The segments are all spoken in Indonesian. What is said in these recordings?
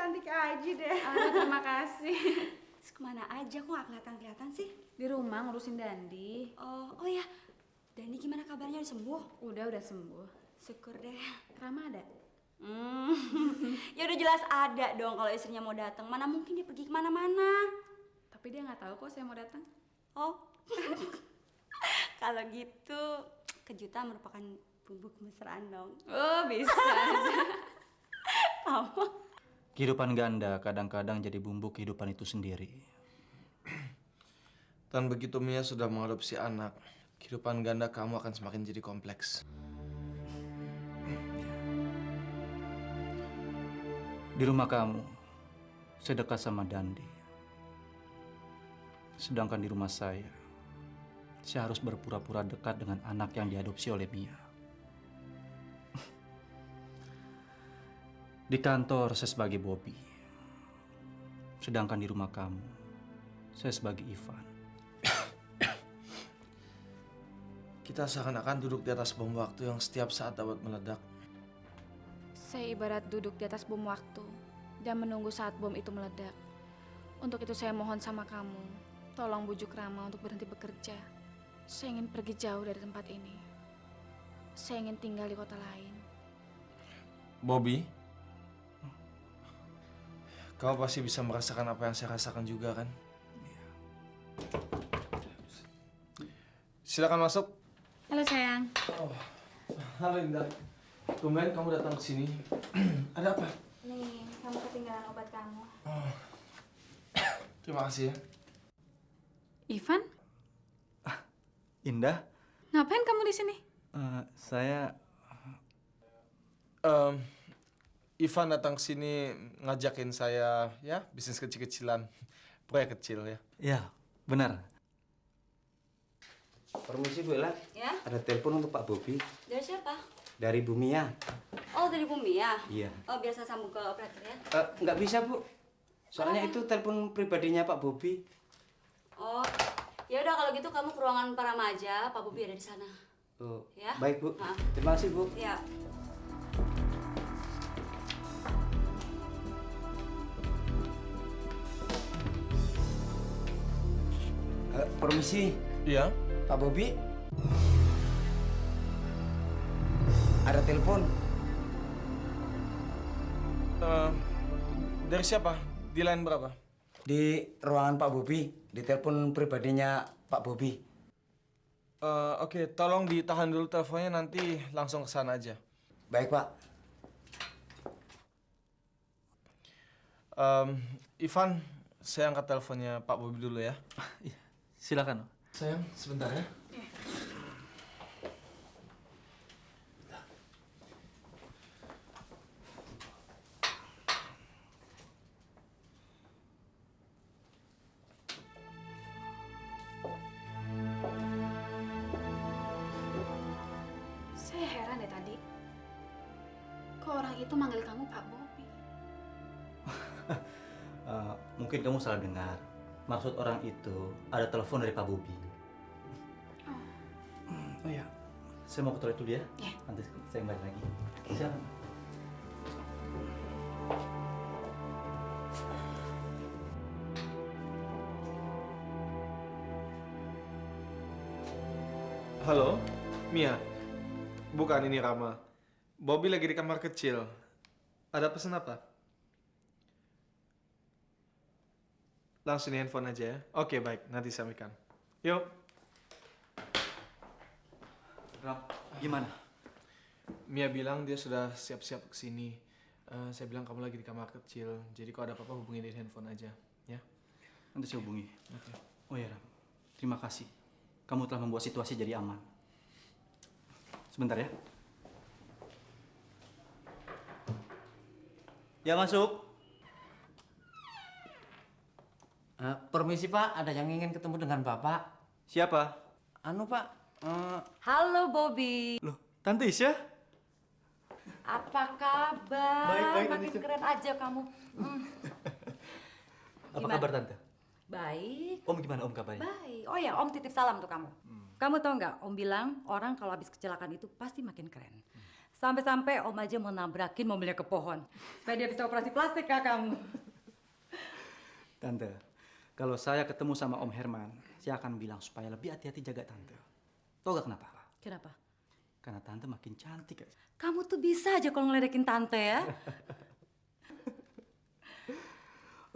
cantik aja deh. Aduh, terima kasih. Terus kemana aja kok nggak kelihatan sih? Di rumah ngurusin Dandi. Oh ya, Dani gimana kabarnya, udah sembuh? Udah sembuh. Syukur deh. Rama ada? Ya udah jelas ada dong kalau istrinya mau datang. Mana mungkin dia pergi kemana-mana. Tapi dia nggak tahu kok saya mau datang. Oh, kalau gitu kejutan merupakan bumbu kemesraan dong. Oh bisa. Apa? Kehidupan ganda kadang-kadang jadi bumbu kehidupan itu sendiri. Dan begitu Mia sudah mengadopsi anak, kehidupan ganda kamu akan semakin jadi kompleks. Di rumah kamu, saya dekat sama Dandi. Sedangkan di rumah saya harus berpura-pura dekat dengan anak yang diadopsi oleh Mia. Di kantor saya sebagai Bobby. Sedangkan di rumah kamu, saya sebagai Ivan. Kita seakan-akan duduk di atas bom waktu yang setiap saat dapat meledak. Saya ibarat duduk di atas bom waktu dan menunggu saat bom itu meledak. Untuk itu saya mohon sama kamu, tolong bujuk Rama untuk berhenti bekerja. Saya ingin pergi jauh dari tempat ini. Saya ingin tinggal di kota lain. Bobby, kamu pasti bisa merasakan apa yang saya rasakan juga kan? Silakan masuk. Halo sayang. Oh, halo Indah. Tumben kamu datang ke sini. Ada apa? Nih, kamu ketinggalan obat kamu. Oh. Terima kasih ya. Ivan, Indah, ngapain kamu di sini? saya Ivan datang ke sini ngajakin saya ya bisnis kecil-kecilan, proyek kecil ya. ya benar. Permisi Bu Ella, Ya? ada telepon untuk Pak Bobi Dari siapa? dari Bu Mia. Oh, dari Bumi ya? Iya. Oh, biasa sambung ke operator ya? Nggak bisa Bu, soalnya itu telepon pribadinya Pak Bobi. Oh, ya udah kalau gitu kamu ke ruangan para remaja, Pak Bobi ada di sana. Oh, Ya? baik Bu. Maaf. Terima kasih Bu. Ya. Permisi, Iya. Pak Bobi. Ada telepon. Dari siapa? Di line berapa? Di ruangan Pak Bobi, di telepon pribadinya Pak Bobi. Oke, tolong ditahan dulu teleponnya, nanti langsung ke sana aja. Baik Pak. Ivan, saya angkat teleponnya Pak Bobi dulu ya. Silakan. Sayang, sebentar ya. Saya heran deh tadi. Kok orang itu manggil kamu Pak Bobi? Mungkin kamu salah dengar. Maksud orang itu ada telepon dari Pak Bobi. Oh ya, saya mau ke toilet dulu ya. Ya. Nanti saya kembali lagi. Silakan. Halo, Mia. Bukan, ini Rama. Bobby lagi di kamar kecil. Ada pesan apa? Langsung di handphone aja ya. Oke, baik. Nanti sampaikan. Yuk. Ram, gimana? Mia bilang dia sudah siap-siap ke sini. Saya bilang kamu lagi di kamar kecil. Jadi kalau ada apa-apa hubungi di handphone aja, ya. Nanti saya hubungi. Oke. Oh ya, Ram. Terima kasih. Kamu telah membuat situasi jadi aman. Sebentar ya. Ya, masuk. Permisi Pak, ada yang ingin ketemu dengan Bapak. Siapa? Anu Pak, Halo Bobby. Loh, Tante Isya? Apa kabar? Baik, Makin Anissa. keren aja kamu. Apa Gimana? kabar Tante? Baik. Om gimana Om kabarnya? Baik. Oh ya, Om titip salam untuk kamu. Kamu tahu nggak? Om bilang orang kalau habis kecelakaan itu pasti makin keren. Sampai-sampai Om aja mau nabrakin mobilnya ke pohon. Supaya dia bisa operasi plastik kak kamu. Tante, kalau saya ketemu sama Om Herman, saya akan bilang supaya lebih hati-hati jaga Tante. Tahu gak kenapa? Kenapa? Karena Tante makin cantik. Kamu tuh bisa aja kalau ngeledekin tante ya.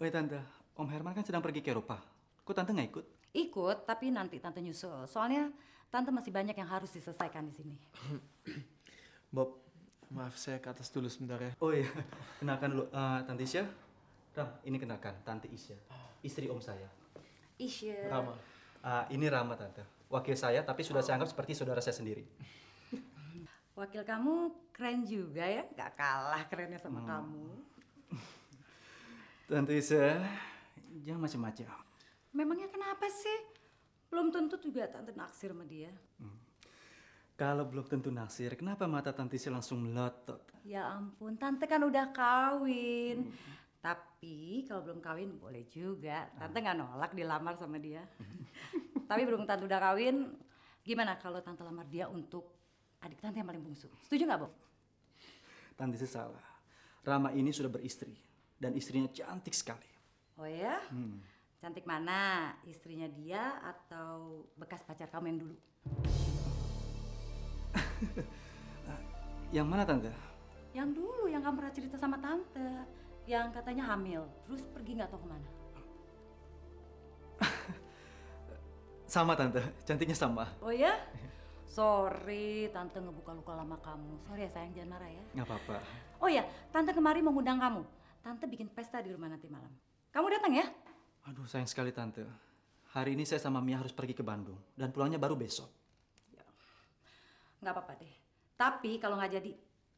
Oh ya Tante, Om Herman kan sedang pergi ke Eropa. Kok Tante nggak ikut? Ikut, tapi nanti tante nyusul. Soalnya tante masih banyak yang harus diselesaikan di sini. Bob, maaf saya ke atas dulu sebentar ya. Oh iya, kenalkan dulu. Tante Isya. Ram, ini kenalkan Tante Isya. Istri Om saya. Isya. Rama. Ini Rama Tante. Wakil saya, tapi sudah saya anggap seperti saudara saya sendiri. Wakil kamu keren juga ya. Gak kalah kerennya sama kamu. Tante Isya, jangan macam-macam. Memangnya kenapa sih? Belum tentu juga tante naksir sama dia. Kalau belum tentu naksir, kenapa mata Tante Isya langsung melotot? Ya ampun, tante kan udah kawin. Tapi kalau belum kawin boleh juga. Tante nggak nolak dilamar sama dia. Tapi berhubung tante udah kawin, gimana kalau tante lamar dia untuk adik tante yang paling bungsu? Setuju nggak, Bob? Tante Isya salah. Rama ini sudah beristri. Dan istrinya cantik sekali. Oh ya? Cantik mana? Istrinya dia atau bekas pacar kamu yang dulu? Yang mana Tante? Yang dulu, yang kamu pernah cerita sama tante. Yang katanya hamil, terus pergi nggak tahu kemana. Sama Tante, cantiknya sama. Oh ya? Sorry, tante ngebuka luka lama kamu. Sorry ya sayang, jangan marah ya. Nggak apa-apa. Oh ya, tante kemari mau ngundang kamu. Tante bikin pesta di rumah nanti malam. Kamu datang ya? Aduh sayang sekali Tante. Hari ini saya sama Mia harus pergi ke Bandung. Dan pulangnya baru besok. Nggak apa-apa deh. Tapi kalau nggak jadi,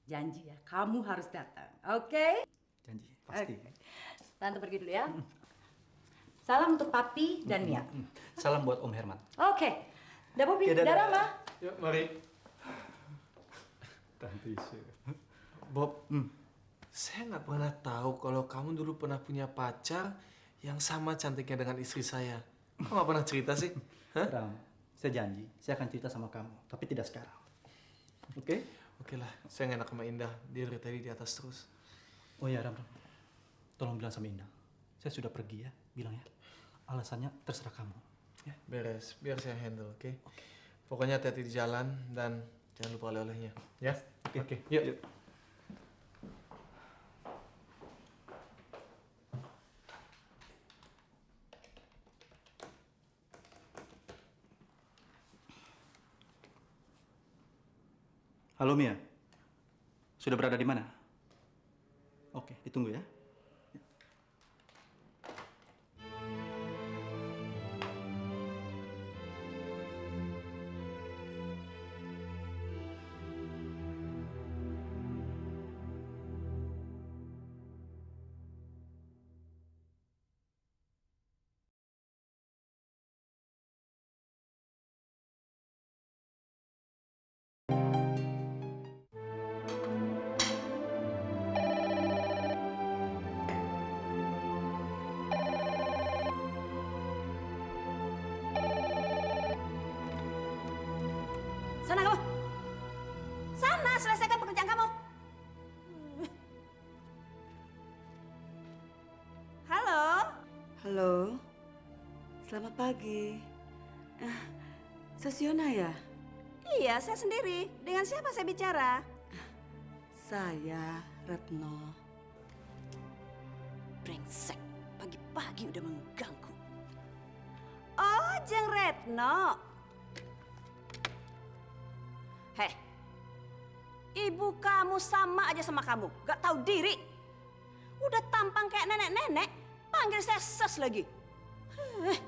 janji ya, kamu harus datang. Oke? Janji, pasti. Oke. Tante pergi dulu ya. Salam untuk Papi dan Mia. Salam buat Om Herman. Oke. Dah Bobi, Oke, dadah. dah Rama. Yuk, mari. Tante Isya. Bob, saya nggak pernah tahu kalau kamu dulu pernah punya pacar yang sama cantiknya dengan istri saya. Kok nggak pernah cerita sih? Hah? Ram, saya janji, saya akan cerita sama kamu. Tapi tidak sekarang. Oke? Oke lah, saya nggak enak sama Indah. Dia dari tadi di atas terus. Oh ya Ram, tolong bilang sama Indah. Saya sudah pergi ya, bilang ya. Alasannya terserah kamu. Ya. Beres, biar saya handle, oke? Pokoknya hati-hati di jalan dan jangan lupa oleh-olehnya. Ya? Oke, yuk. Halo Mia, sudah berada di mana? Oke, ditunggu ya. Sana kamu. Sana, selesaikan pekerjaan kamu. Halo. Halo, selamat pagi. Sosiona ya? Iya, saya sendiri. Dengan siapa saya bicara? Saya Retno. Brengsek, pagi-pagi udah mengganggu. Oh, Jeng Retno. Heh, ibu kamu sama aja sama kamu, gak tahu diri. Udah tampang kayak nenek-nenek, panggil saya ses lagi. Heh.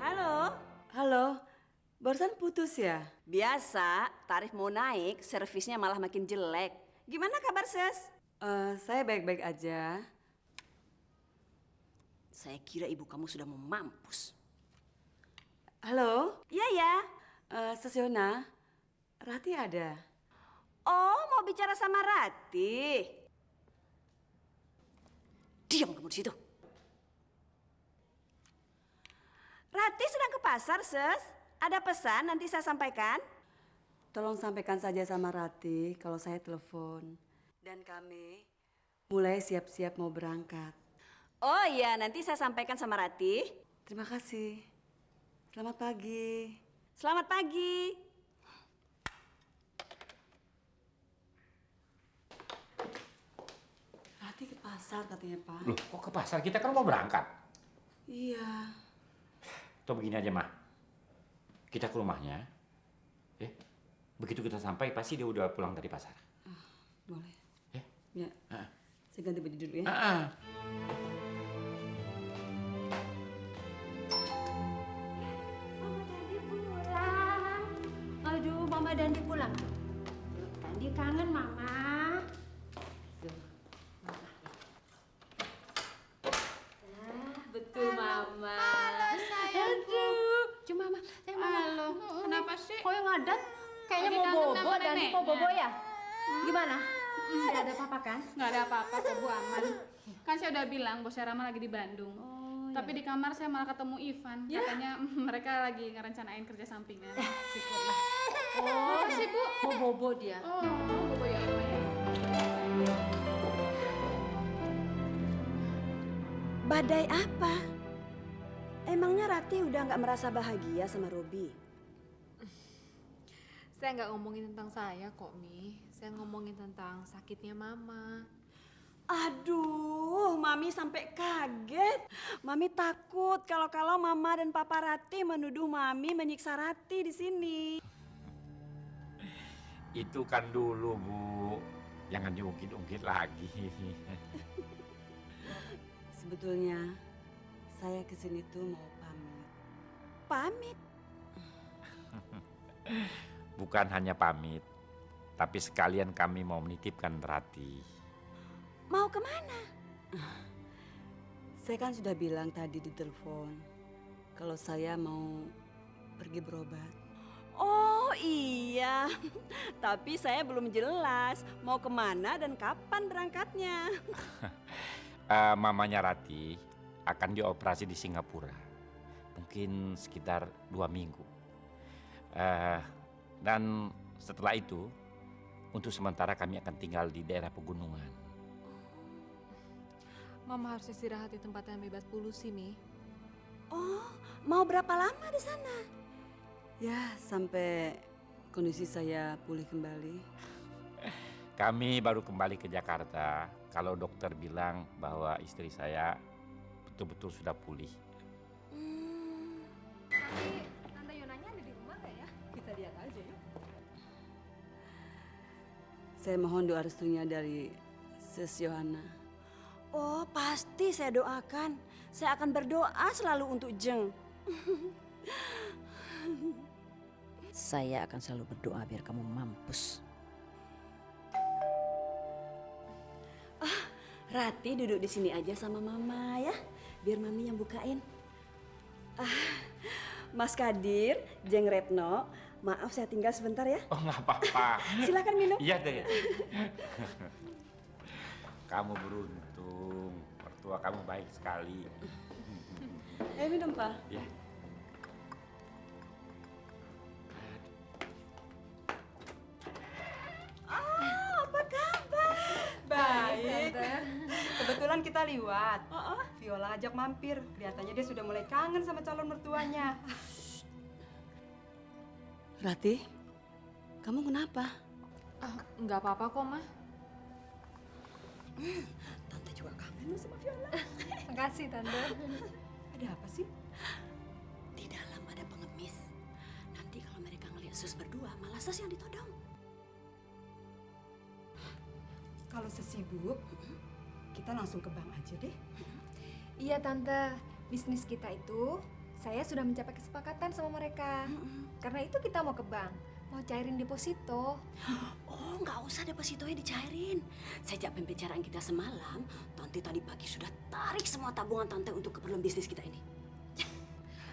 Halo. Halo, barusan putus ya? Biasa, tarif mau naik, servisnya malah makin jelek. Gimana kabar, Ses? Saya baik-baik aja. Saya kira ibu kamu sudah mau mampus. Halo, Iya ya. Sosiona, Rati ada? Oh, mau Oh, bicara sama Rati. Diam kamu di situ. Rati sedang ke pasar, Ses. Ada pesan nanti saya sampaikan. Tolong sampaikan saja sama Rati kalau saya telepon. Dan kami mulai siap-siap mau berangkat. Oh iya, nanti saya sampaikan sama Rati. Terima kasih. Selamat pagi. Selamat pagi. Rati ke pasar katanya, Pak. Loh, kok ke pasar? Kita kan mau berangkat. Iya. Atau begini aja, Mah. Kita ke rumahnya. Begitu kita sampai, pasti dia udah pulang dari pasar. Boleh. Ya? Ya. Ah. Saya ganti baju dulu ya. Ah. Mama Dandi pulang. Aduh, Mama Dandi pulang. Dandi kangen, Mama. Betul, Mama. Halo, sayangku. Cuma, Mama. Halo, kenapa sih? Kok yang ngadat? Kayaknya mau bobo, Dandi mau bobo ya? Gimana? Tidak ada apa-apa kan? Nggak ada apa-apa kok Bu, aman. Kan saya udah bilang bos Rama lagi di Bandung. Tapi di kamar saya malah ketemu Ivan. Katanya mereka lagi ngerencanain kerja sampingan. Syukurlah. Oh, sih Bu. Mau bobo dia. Oh, bobo ya lumayan. Badai apa? Emangnya Rati udah nggak merasa bahagia sama Robi? Saya nggak ngomongin tentang saya kok, Mi. Saya ngomongin tentang sakitnya Mama. Aduh, Mami sampai kaget. Mami takut kalau Mama dan Papa Rati menuduh Mami menyiksa Rati di sini. Itu kan dulu, Bu. Jangan diungkit-ungkit lagi. Sebetulnya saya kesini tuh mau pamit. Pamit? Bukan hanya pamit, tapi sekalian kami mau menitipkan Rati. Mau kemana? Saya kan sudah bilang tadi di telepon kalau saya mau pergi berobat. Oh iya, tapi saya belum jelas mau kemana dan kapan berangkatnya. Mamanya Rati akan dioperasi di Singapura. Mungkin sekitar 2 minggu. Dan setelah itu, untuk sementara kami akan tinggal di daerah pegunungan. Mama harus istirahat di tempat yang bebas polusi, Mi. Oh, mau berapa lama di sana? Ya, sampai kondisi saya pulih kembali. Kami baru kembali ke Jakarta kalau dokter bilang bahwa istri saya betul-betul sudah pulih. Tante Yonanya ada di rumah nggak ya? Kita lihat aja yuk. Saya mohon doa restunya dari Sis Yohana. Oh, pasti saya doakan. Saya akan berdoa selalu untuk Jeng. Saya akan selalu berdoa biar kamu mampus. Rati duduk di sini aja sama Mama ya, biar Mami yang bukain. Mas Kadir, Jeng Retno, maaf saya tinggal sebentar ya. Oh, nggak apa-apa. Silakan minum. Iya deh. Kamu beruntung, mertua kamu baik sekali. Ayo minum, Pak. Ya. Apa kabar? Baik. Kebetulan kita liwat. Viola ajak mampir. Kelihatannya dia sudah mulai kangen sama calon mertuanya. Rati, kamu kenapa? Nggak apa-apa kok, Ma. Tante juga kangen sama Viola. Makasih, Tante. Ada apa sih? Di dalam ada pengemis. Nanti kalau mereka ngeliat sus berdua, malah sus yang ditodong. Kalau sesibuk, kita langsung ke bank aja deh. Iya, Tante. Bisnis kita itu, saya sudah mencapai kesepakatan sama mereka. Karena itu kita mau ke bank. Mau cairin deposito. Oh, nggak usah depositonya dicairin. Sejak pembicaraan kita semalam, Tante tadi pagi sudah tarik semua tabungan Tante untuk keperluan bisnis kita ini.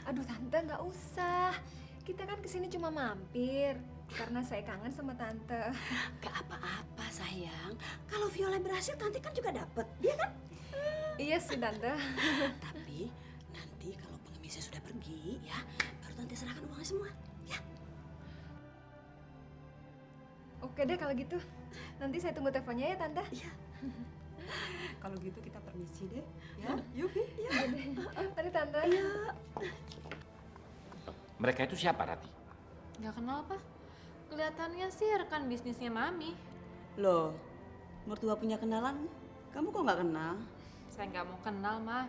Aduh, Tante, nggak usah. Kita kan kesini cuma mampir. karena saya kangen sama Tante. Gak apa-apa sayang. Kalau Viola berhasil, Tante kan juga dapet, iya kan? Iya sih Tante. Tapi nanti kalau pengemisnya sudah pergi ya, baru Tante serahkan uangnya semua. Ya. Oke deh kalau gitu. Nanti saya tunggu teleponnya ya Tante. Iya. Kalau gitu kita permisi deh. Ya, yuk Vi. Iya deh. Mari Tante. Iya. Mereka itu siapa, Rati? Nggak kenal, Pak. Kelihatannya sih rekan bisnisnya Mami. Loh, mertua punya kenalan? Kamu kok nggak kenal? Saya nggak mau kenal, Ma.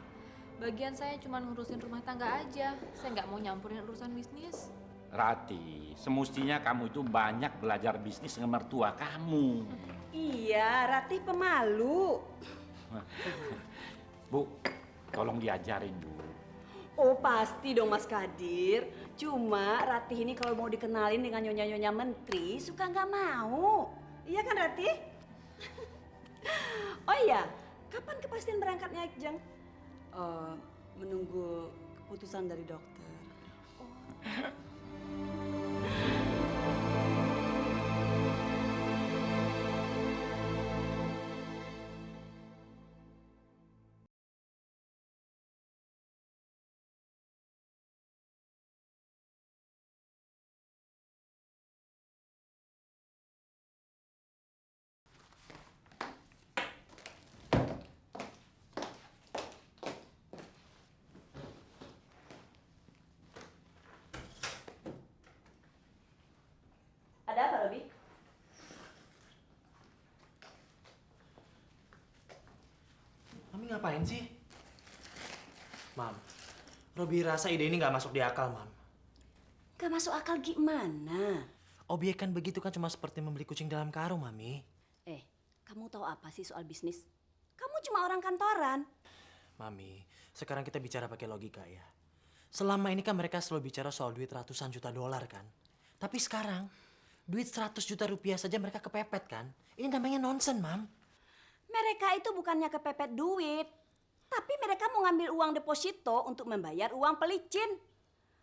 Bagian saya cuma ngurusin rumah tangga aja. Saya nggak mau nyampurin urusan bisnis. Rati, semestinya kamu itu banyak belajar bisnis dengan mertua kamu. Iya, Ratih pemalu. Bu, tolong diajarin, Bu. Oh pasti dong Mas Kadir. Cuma Ratih ini kalau mau dikenalin dengan nyonya-nyonya menteri suka nggak mau. Iya kan Ratih? Oh iya, kapan kepastian berangkatnya Jeng? Menunggu keputusan dari dokter. Ada apa Robi? Mami ngapain sih? Mam, Robi rasa ide ini nggak masuk di akal, Mam. Gak masuk akal gimana? Objek kan begitu kan cuma seperti membeli kucing dalam karung, Mami. Kamu tahu apa sih soal bisnis? Kamu cuma orang kantoran. Mami, sekarang kita bicara pakai logika ya. Selama ini kan mereka selalu bicara soal duit ratusan juta dolar kan. Tapi sekarang, duit 100 juta rupiah saja mereka kepepet kan. Ini namanya nonsen, Mam. Mereka itu bukannya kepepet duit. Tapi mereka mau ngambil uang deposito untuk membayar uang pelicin.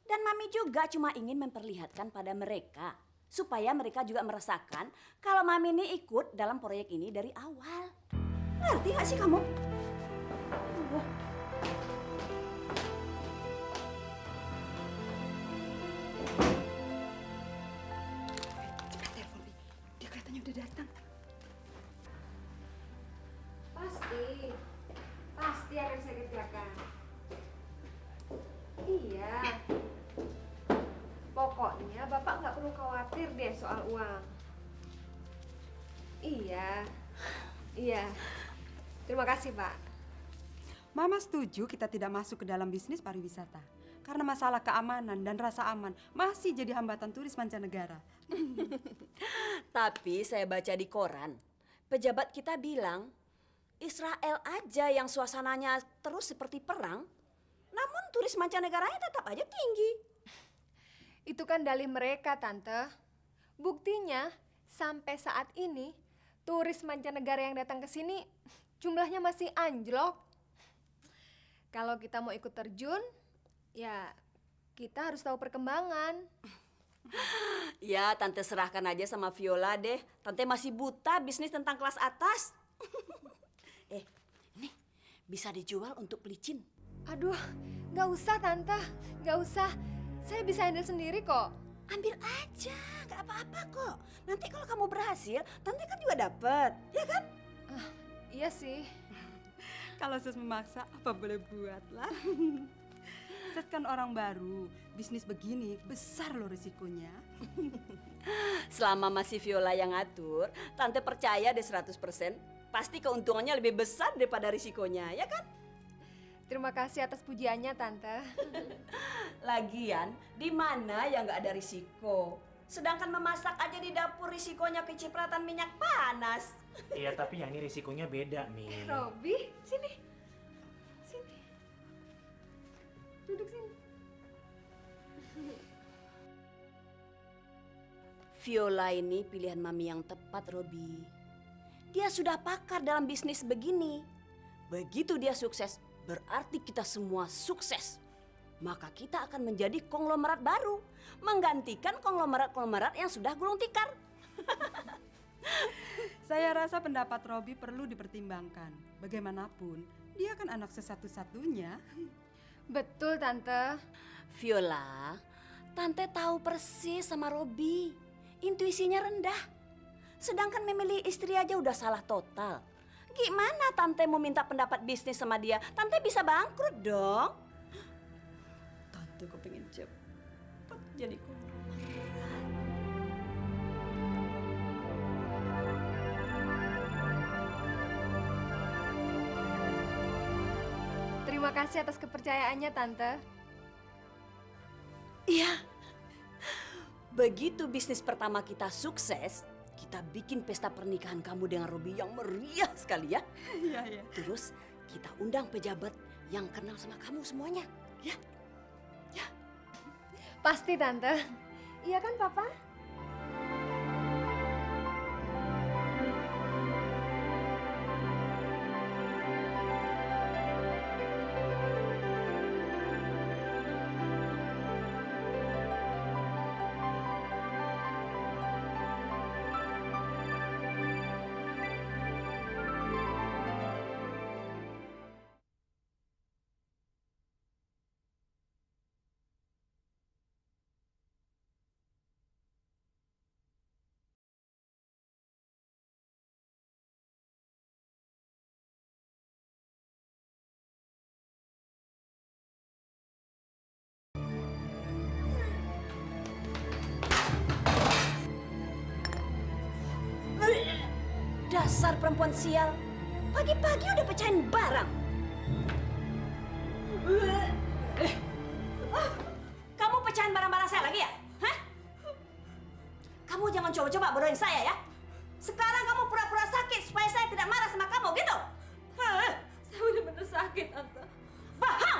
Dan Mami juga cuma ingin memperlihatkan pada mereka. Supaya mereka juga merasakan kalau Mami ini ikut dalam proyek ini dari awal. Ngerti gak sih kamu? Cepat telepon Vi. Dia kelihatannya udah datang. Pasti akan saya kerjakan. Iya. Pokoknya Bapak nggak perlu khawatir deh soal uang. Iya. Terima kasih, Pak. Mama setuju kita tidak masuk ke dalam bisnis pariwisata. Karena masalah keamanan dan rasa aman masih jadi hambatan turis mancanegara. Tapi saya baca di koran, pejabat kita bilang Israel aja yang suasananya terus seperti perang, namun turis mancanegaranya tetap aja tinggi. Itu kan dalih mereka, Tante. Buktinya, sampai saat ini, turis mancanegara yang datang ke sini jumlahnya masih anjlok. Kalau kita mau ikut terjun, ya kita harus tahu perkembangan. Ya, Tante serahkan aja sama Viola deh. Tante masih buta bisnis tentang kelas atas. Ini bisa dijual untuk pelicin. Aduh, nggak usah, Tante. Nggak usah. Saya bisa handle sendiri kok. Ambil aja, nggak apa-apa kok. Nanti kalau kamu berhasil, Tante kan juga dapet, ya kan? Iya sih. Kalau Sus memaksa, apa boleh buat lah. Sus kan orang baru, bisnis begini besar loh risikonya. Selama masih Viola yang ngatur, Tante percaya deh 100%. Pasti keuntungannya lebih besar daripada risikonya, ya kan? Terima kasih atas pujiannya, Tante. Lagian, di mana yang nggak ada risiko? Sedangkan memasak aja di dapur risikonya kecipratan minyak panas. Iya, tapi yang ini risikonya beda, Mi. Robi, sini. Sini. Duduk sini. Viola ini pilihan Mami yang tepat, Robi. Dia sudah pakar dalam bisnis begini. Begitu dia sukses, berarti kita semua sukses. maka kita akan menjadi konglomerat baru, menggantikan konglomerat-konglomerat yang sudah gulung tikar. Saya rasa pendapat Robi perlu dipertimbangkan. Bagaimanapun, dia kan anak sesatu-satunya. Betul, Tante. Viola, Tante tahu persis sama Robi. Intuisinya rendah. Sedangkan memilih istri aja udah salah total. Gimana Tante mau minta pendapat bisnis sama dia? Tante bisa bangkrut dong. Tante kepengen cepat jadi konglomerat. Terima kasih atas kepercayaannya, Tante. Iya. Begitu bisnis pertama kita sukses, kita bikin pesta pernikahan kamu dengan Robi yang meriah sekali ya. Iya, iya. Terus kita undang pejabat yang kenal sama kamu semuanya, ya. Pasti, Tante. Iya kan, Papa? Dasar perempuan sial. Pagi-pagi udah pecahin barang. Kamu pecahin barang-barang saya lagi ya? Hah? Kamu jangan coba-coba bodohin saya ya. Sekarang kamu pura-pura sakit supaya saya tidak marah sama kamu gitu. Hah? Saya benar-benar sakit, Tante. Paham?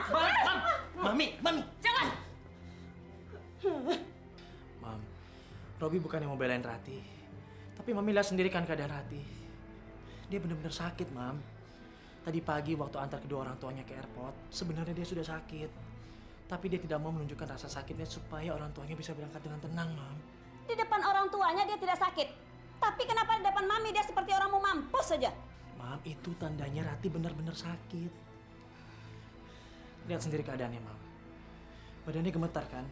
Mami. Jangan. Mam, Robi bukan yang mau belain Rati. Tapi Mami lihat sendiri kan keadaan Rati. Dia benar-benar sakit, Mam. Tadi pagi waktu antar kedua orang tuanya ke airport, sebenarnya dia sudah sakit. Tapi dia tidak mau menunjukkan rasa sakitnya supaya orang tuanya bisa berangkat dengan tenang, Mam. Di depan orang tuanya dia tidak sakit. Tapi kenapa di depan Mami dia seperti orang mau mampus saja? Mam, itu tandanya Rati benar-benar sakit. Lihat sendiri keadaannya, Mam. Badannya gemetar kan?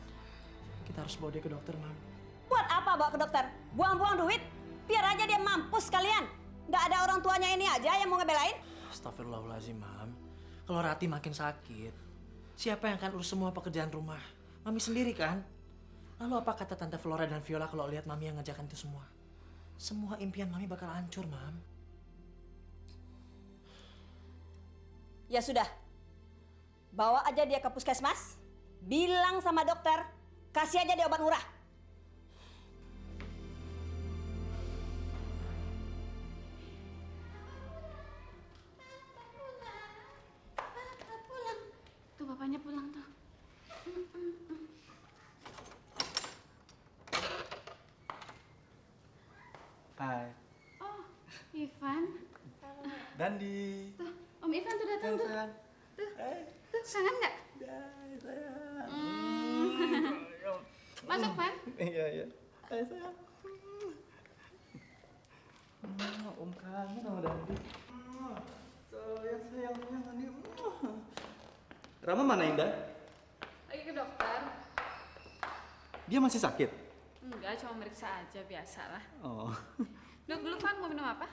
Kita harus bawa dia ke dokter, Mam. Buat apa bawa ke dokter? Buang-buang duit? Biar aja dia mampus kalian. Nggak ada orang tuanya ini aja yang mau ngebelain? Astagfirullahaladzim, Mam. Kalau Rati makin sakit, siapa yang akan urus semua pekerjaan rumah? Mami sendiri kan? Lalu apa kata Tante Flora dan Viola kalau lihat Mami yang ngajakan itu semua? Semua impian Mami bakal hancur, Mam. Ya sudah. Bawa aja dia ke puskesmas. Bilang sama dokter, kasih aja dia obat murah. Tuh bapaknya pulang tuh. Hai. Oh, Ivan. Dandi. Tuh, Om Ivan tuh datang tuh. Sayang. Tuh, kangen nggak? Sayang. Masuk, Van. Iya. Hai, sayang. Om kangen sama Dandi. Sayang Dandi. Rama mana Indah? Lagi ke dokter. Dia masih sakit? Enggak, cuma meriksa aja, biasalah. Oh. Dok, dulu Van mau minum apa?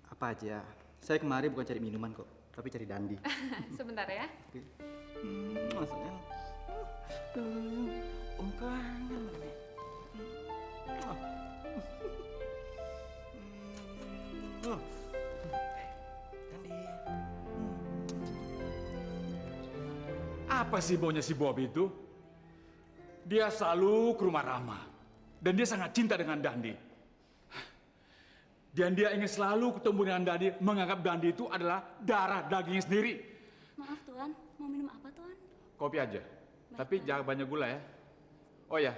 Apa aja. Saya kemari bukan cari minuman kok, tapi cari Dandi. Sebentar ya. Oke. Sayang. Om kangen. Apa sih maunya si Bob itu? Dia selalu ke rumah Rama. Dan dia sangat cinta dengan Dandi. Dan dia ingin selalu ketemu dengan Dandi, menganggap Dandi itu adalah darah dagingnya sendiri. Maaf Tuan, mau minum apa Tuan? Kopi aja. Tapi jangan banyak gula ya. Oh ya,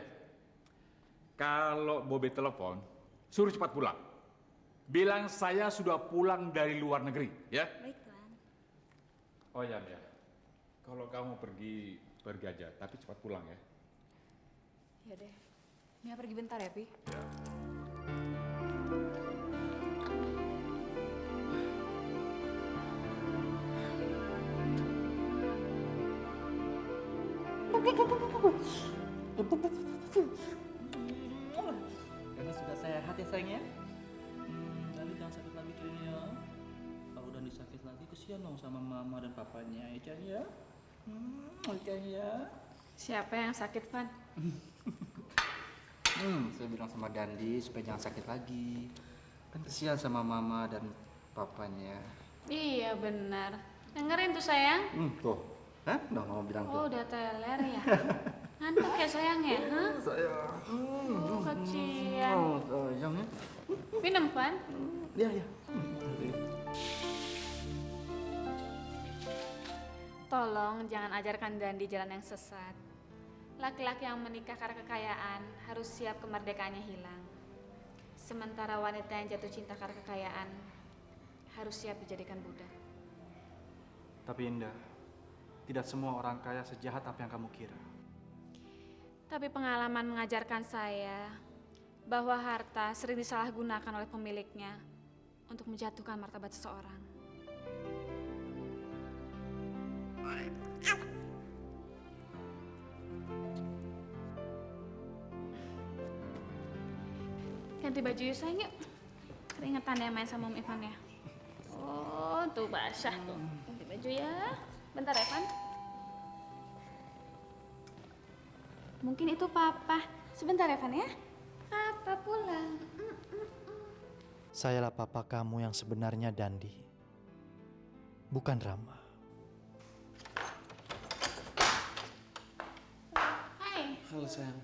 kalau Bobby telepon, suruh cepat pulang. Bilang saya sudah pulang dari luar negeri, ya? Baik Tuan. Oh ya, Mia. Kalau kamu pergi Pergi aja, tapi cepat pulang ya. Ya deh. Mia pergi bentar ya, Pi. Ya. Dani sudah sehat ya sayangnya? Dani jangan sakit lagi Chan ya. Kalau Dani sakit lagi kesian dong sama mama dan papanya ya Chan ya. Chan ya. Siapa yang sakit, Van? Saya bilang sama Dandi supaya jangan sakit lagi. Kan kesian sama mama dan papanya. Iya benar. Dengerin tuh sayang. Tuh. Hah? Udah mau bilang tuh. Oh udah teler ya. Ngantuk ya sayang ya? Hah? Sayang. Oh kecian. Sayang ya. Minum, Van? Iya, iya. Tolong jangan ajarkan Dandi jalan yang sesat. Laki-laki yang menikah karena kekayaan harus siap kemerdekaannya hilang. Sementara wanita yang jatuh cinta karena kekayaan harus siap dijadikan budak. Tapi Indah, tidak semua orang kaya sejahat apa yang kamu kira. Tapi pengalaman mengajarkan saya bahwa harta sering disalahgunakan oleh pemiliknya untuk menjatuhkan martabat seseorang. Ganti baju yuk sayang yuk. Keringetan ya main sama Om Ivan ya. Oh tuh basah tuh. Ganti baju ya. Bentar ya Van. Mungkin itu Papa. Sebentar ya Van ya. Papa pulang. Sayalah papa kamu yang sebenarnya, Dandi. Bukan Rama. Hai. Halo sayang.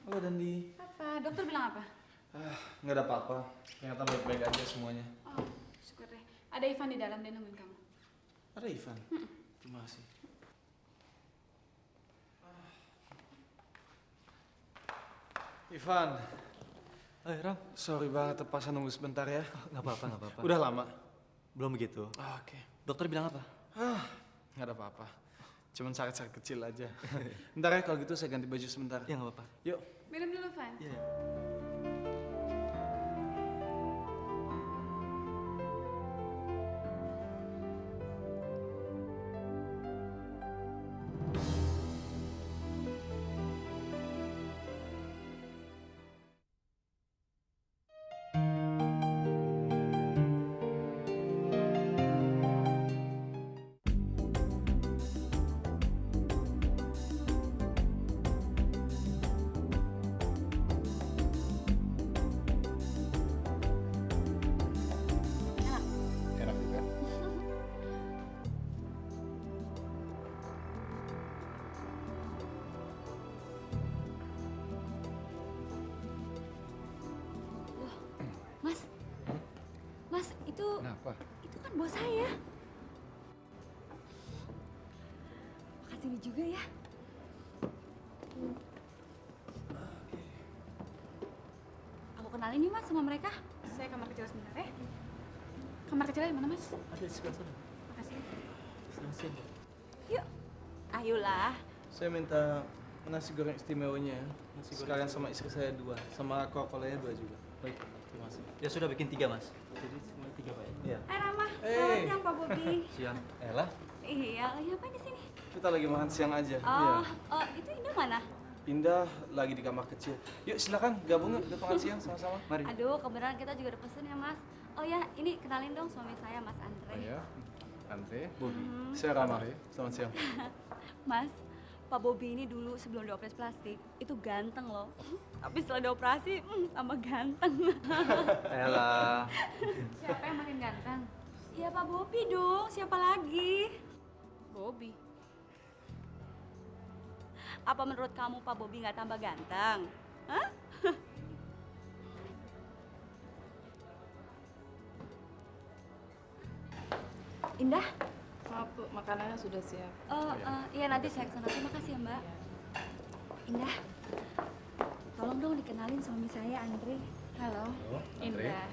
Halo Dandi. Apa? Dokter bilang apa? Nggak ada apa-apa. Ternyata baik-baik aja semuanya. Oh, syukur deh. Ada Ivan di dalam, dia nungguin kamu. Ada Ivan? Terima kasih. Ivan. Ram. Sorry banget terpaksa nunggu sebentar ya. Nggak apa-apa, nggak apa-apa. Udah lama? Belum begitu. Oke. Dokter bilang apa? Nggak ada apa-apa. Cuman sakit-sakit kecil aja. Bentar ya, kalau gitu saya ganti baju sebentar. Ya nggak apa-apa. Yuk. Minum dulu, Van. Iya. Enak juga. Mas. Mas, itu Kenapa? itu kan bos saya. Makasih ini juga ya. Aku kenalin nih Mas sama mereka. Saya kamar kecil sebentar ya. Kamar kecilnya di mana, Mas? Ada di sebelah sana. Makasih. Sini. Yuk. Ayolah. Saya minta nasi goreng istimewanya. Sekalian sama istri saya 2. Sama Coca-Colanya 2 juga. Baik. Terima kasih. Ya sudah bikin 3 Mas. Jadi semuanya 3 Pak ya? Iya. Hai Rama. Hey. Selamat siang Pak Bobi. Siang. Ella? Iya, lagi apa di sini? Kita lagi makan siang aja. Oh, itu Indah mana? Indah lagi di kamar kecil. Yuk silakan gabung yuk makan siang sama-sama. Mari. Aduh, kebenaran kita juga udah pesen ya Mas. Oh ya, ini kenalin dong suami saya Mas Andre. Oh ya, Andre, Bobi. Saya Rama. Selamat siang. Mas, Pak Bobi ini dulu sebelum dioperasi plastik itu ganteng loh. Tapi setelah dioperasi, tambah ganteng. Ella. Siapa yang makin ganteng? Ya Pak Bobi dong, siapa lagi? Bobby. Apa menurut kamu Pak Bobi nggak tambah ganteng? Hah? Indah? Maaf Bu, makanannya sudah siap. Oh, iya nanti saya kesana. Terima kasih ya Mbak. Indah, tolong dong dikenalin suami saya Andre. Halo. Indah.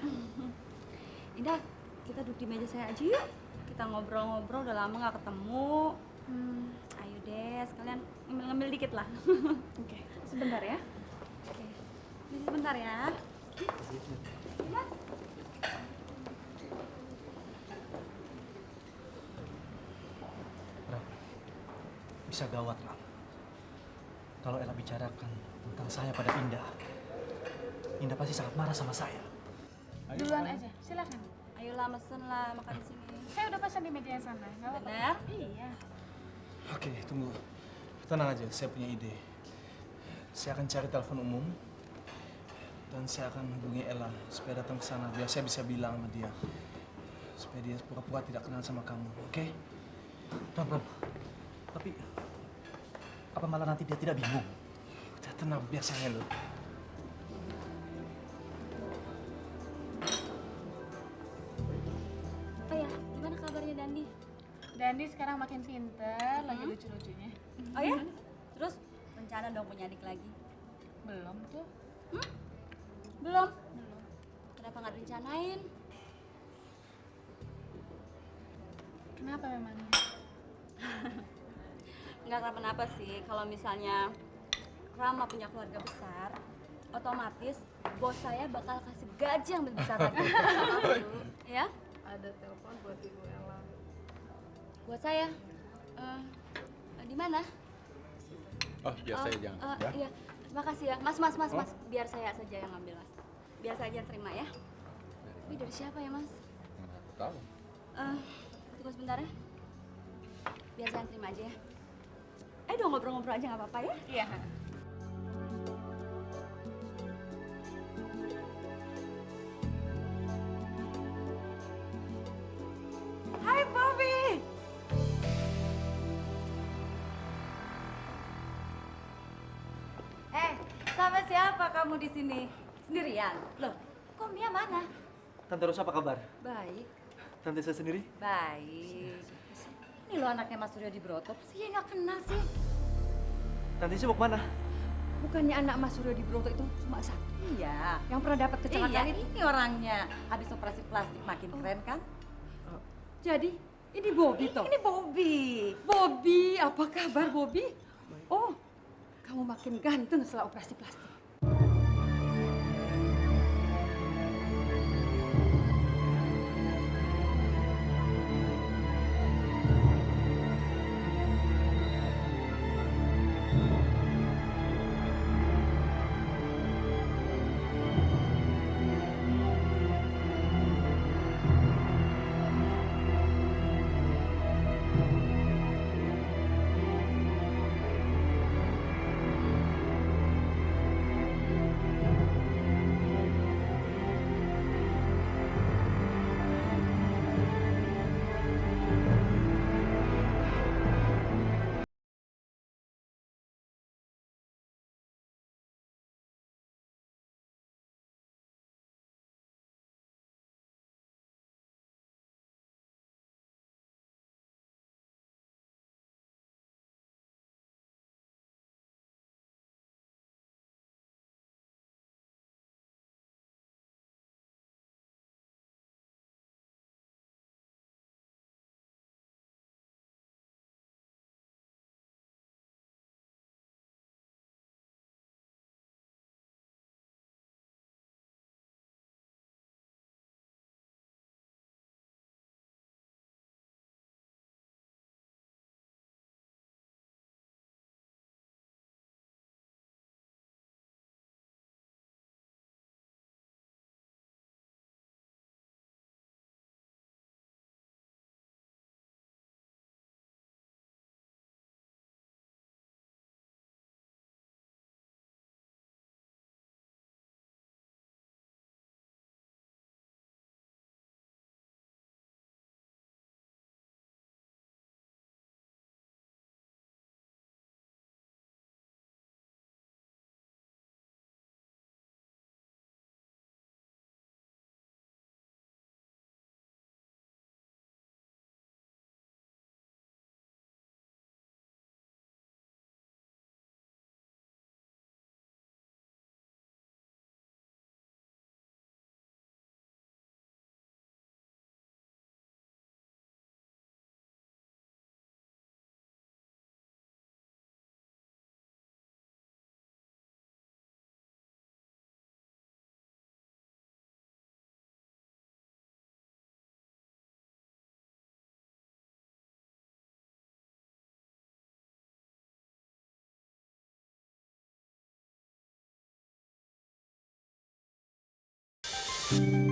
Indah, kita duduk di meja saya aja yuk. Kita ngobrol-ngobrol, udah lama nggak ketemu. Ayo deh, sekalian ngemil-ngemil dikit lah. Oke, sebentar ya. Oke. Ini sebentar ya. Mas. Ram, bisa gawat, Ram. Kalau Ella bicarakan tentang saya pada Indah, Indah pasti sangat marah sama saya. Duluan aja, silakan. Ayolah mesen lah makan di sini. Saya udah pesan di meja sana. Nggak apa-apa. Bener? Iya. Oke, tunggu. Tenang aja, saya punya ide. Saya akan cari telepon umum dan saya akan hubungi Ella supaya datang ke sana biar saya bisa bilang sama dia supaya dia pura-pura tidak kenal sama kamu, oke? Ram, tapi apa malah nanti dia tidak bingung? Udah tenang, biasanya loh. Oh ya, gimana kabarnya Dandi? Dandi sekarang makin pinter, lagi lucu-lucunya. Oh ya? Terus rencana dong punya adik lagi? Belum tuh. Belum? Kenapa nggak direncanain? Kenapa memangnya? Nggak kenapa-napa sih. Kalau misalnya Rama punya keluarga besar, otomatis bos saya bakal kasih gaji yang lebih besar lagi. Ya? Ada telepon buat Ibu Ella. Buat saya. Di mana? Oh, biar saya jangan. Ya. Iya, makasih ya. Mas. Biar saya saja yang ngambil, Mas. Biar saya aja yang terima ya. Ini dari siapa ya, Mas? Nggak tahu. Tunggu sebentar ya. Biar saya yang terima aja ya. Dong ngobrol-ngobrol aja nggak apa-apa ya? Iya. Hai, Bobby. Sama siapa kamu di sini? Sendirian? Loh, kok Mia mana? Tante Rosa apa kabar? Baik. Tante saya sendiri? Baik. Ini lo anaknya Mas Suryo di Broto, pasti dia nggak kenal sih. Tante sibuk mana? Bukannya anak Mas Suryo di Broto itu cuma satu? Iya. Yang pernah dapat kecelakaan itu? Ini orangnya. Habis operasi plastik makin keren kan? Jadi, ini Bobby toh? Ini Bobby. Bobby, apa kabar Bobby? Oh, kamu makin ganteng setelah operasi plastik. Sus.